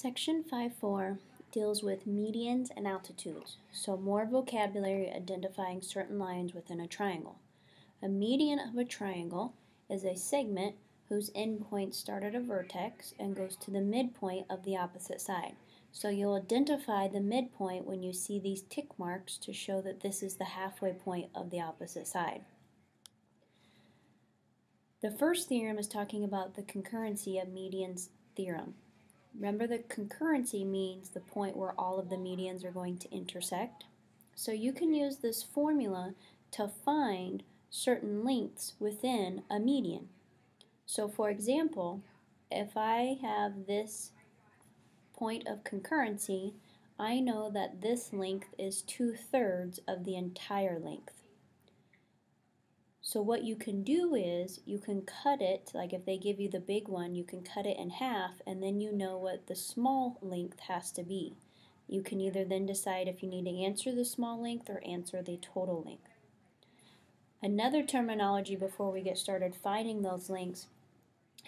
Section 5.4 deals with medians and altitudes, so more vocabulary identifying certain lines within a triangle. A median of a triangle is a segment whose endpoint starts at a vertex and goes to the midpoint of the opposite side. So you'll identify the midpoint when you see these tick marks to show that this is the halfway point of the opposite side. The first theorem is talking about the concurrency of medians theorem. Remember, the concurrency means the point where all of the medians are going to intersect. So you can use this formula to find certain lengths within a median. So for example, if I have this point of concurrency, I know that this length is 2/3 of the entire length. So what you can do is you can cut it, like if they give you the big one, you can cut it in half and then you know what the small length has to be. You can either then decide if you need to answer the small length or answer the total length. Another terminology before we get started finding those lengths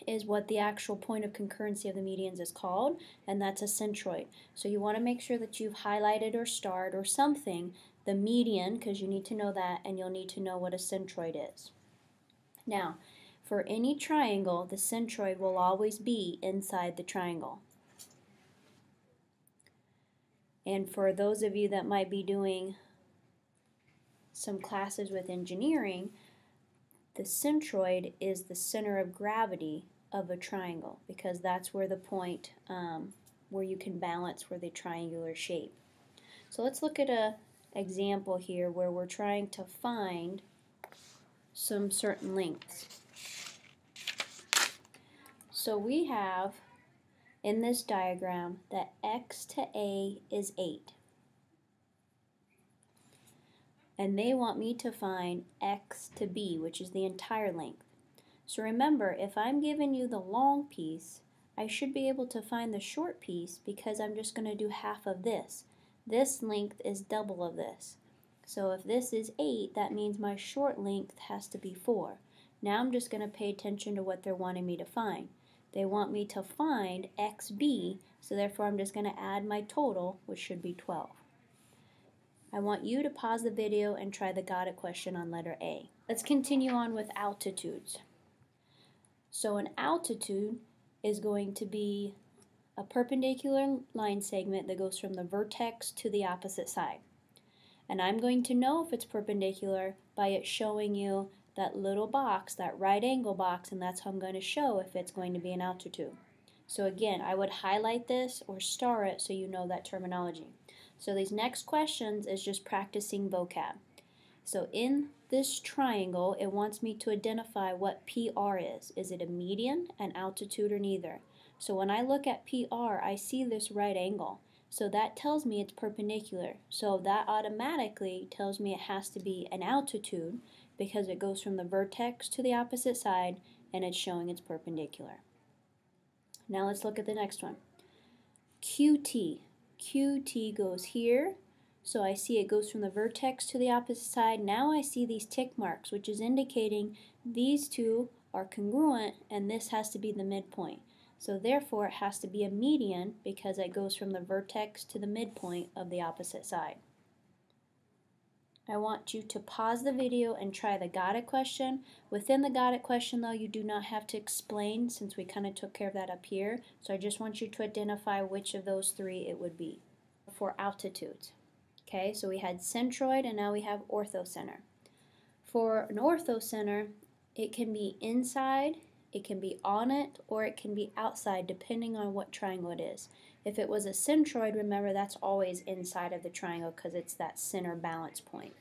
is what the actual point of concurrency of the medians is called, and that's a centroid. So you want to make sure that you've highlighted or starred or something the median, because you need to know that, and you'll need to know what a centroid is. Now, for any triangle, the centroid will always be inside the triangle. And for those of you that might be doing some classes with engineering, the centroid is the center of gravity of a triangle, because that's where the point where you can balance for the triangular shape. So let's look at a example here where we're trying to find some certain lengths. So we have in this diagram that x to a is 8. And they want me to find x to b, which is the entire length. So remember, if I'm giving you the long piece, I should be able to find the short piece because I'm just going to do half of this. This length is double of this. So if this is 8, that means my short length has to be 4. Now I'm just going to pay attention to what they're wanting me to find. They want me to find xb, so therefore I'm just going to add my total, which should be 12. I want you to pause the video and try the got it question on letter A. Let's continue on with altitudes. So an altitude is going to be a perpendicular line segment that goes from the vertex to the opposite side. And I'm going to know if it's perpendicular by it showing you that little box, that right angle box, and that's how I'm going to show if it's going to be an altitude. So again, I would highlight this or star it so you know that terminology. So these next questions is just practicing vocab. So in this triangle, it wants me to identify what PR is. Is it a median, an altitude, or neither? So when I look at PR, I see this right angle. So that tells me it's perpendicular. So that automatically tells me it has to be an altitude because it goes from the vertex to the opposite side and it's showing it's perpendicular. Now let's look at the next one. QT. QT goes here. So I see it goes from the vertex to the opposite side. Now I see these tick marks, which is indicating these two are congruent and this has to be the midpoint. So therefore it has to be a median because it goes from the vertex to the midpoint of the opposite side. I want you to pause the video and try the got it question. Within the got it question though, you do not have to explain since we kind of took care of that up here. So I just want you to identify which of those three it would be. For altitudes. Okay, so we had centroid and now we have orthocenter. For an orthocenter, it can be inside, it can be on it, or it can be outside depending on what triangle it is. If it was a centroid, remember that's always inside of the triangle because it's that center balance point.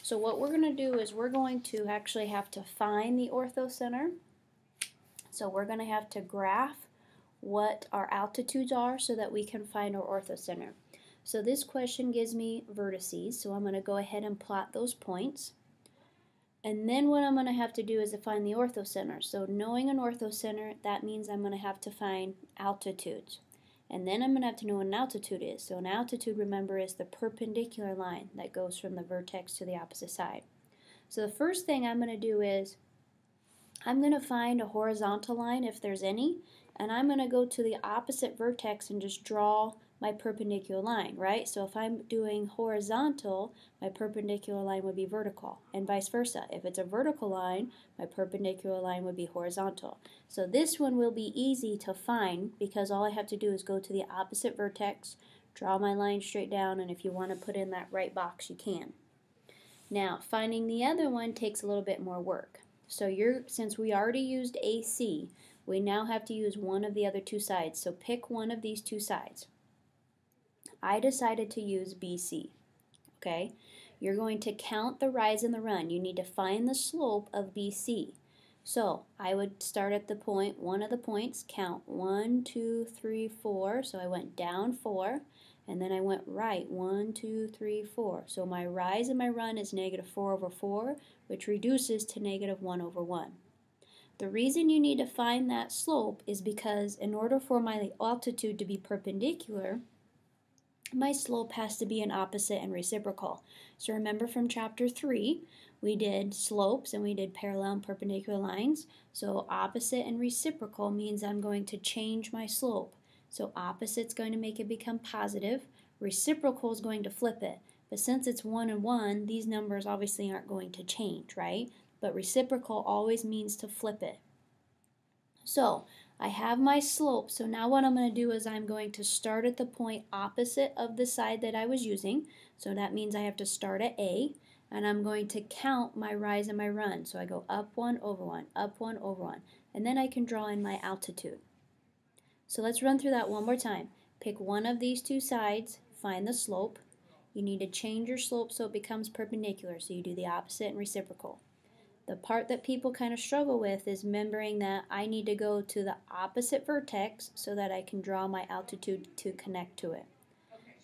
So what we're going to do is we're going to actually have to find the orthocenter. So we're going to have to graph what our altitudes are so that we can find our orthocenter. So this question gives me vertices, so I'm going to go ahead and plot those points. And then what I'm going to have to do is to find the orthocenter. So knowing an orthocenter, that means I'm going to have to find altitudes. And then I'm going to have to know what an altitude is. So an altitude, remember, is the perpendicular line that goes from the vertex to the opposite side. So the first thing I'm going to do is I'm going to find a horizontal line if there's any, and I'm going to go to the opposite vertex and just draw my perpendicular line, right? So if I'm doing horizontal, my perpendicular line would be vertical, and vice versa. If it's a vertical line, my perpendicular line would be horizontal. So this one will be easy to find because all I have to do is go to the opposite vertex, draw my line straight down, and if you want to put in that right box, you can. Now, finding the other one takes a little bit more work. So since we already used AC, we now have to use one of the other two sides. So pick one of these two sides. I decided to use BC, okay? You're going to count the rise and the run. You need to find the slope of BC. So I would start at the point, one of the points, count 1, 2, 3, 4. So I went down 4, and then I went right, 1, 2, 3, 4. So my rise and my run is -4/4, which reduces to -1/1. The reason you need to find that slope is because in order for my altitude to be perpendicular, my slope has to be an opposite and reciprocal. So remember from chapter 3, we did slopes and we did parallel and perpendicular lines. So opposite and reciprocal means I'm going to change my slope. So opposite's going to make it become positive, reciprocal is going to flip it. But since it's 1 and 1, these numbers obviously aren't going to change, right? But reciprocal always means to flip it. So I have my slope, so now what I'm going to do is I'm going to start at the point opposite of the side that I was using. So that means I have to start at A, and I'm going to count my rise and my run. So I go up 1 over 1, up 1 over 1, and then I can draw in my altitude. So let's run through that one more time. Pick one of these two sides, find the slope. You need to change your slope so it becomes perpendicular, so you do the opposite and reciprocal. The part that people kind of struggle with is remembering that I need to go to the opposite vertex so that I can draw my altitude to connect to it.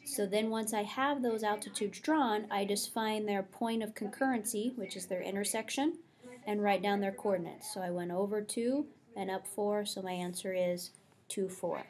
So then once I have those altitudes drawn, I just find their point of concurrency, which is their intersection, and write down their coordinates. So I went over 2 and up 4, so my answer is 2, 4.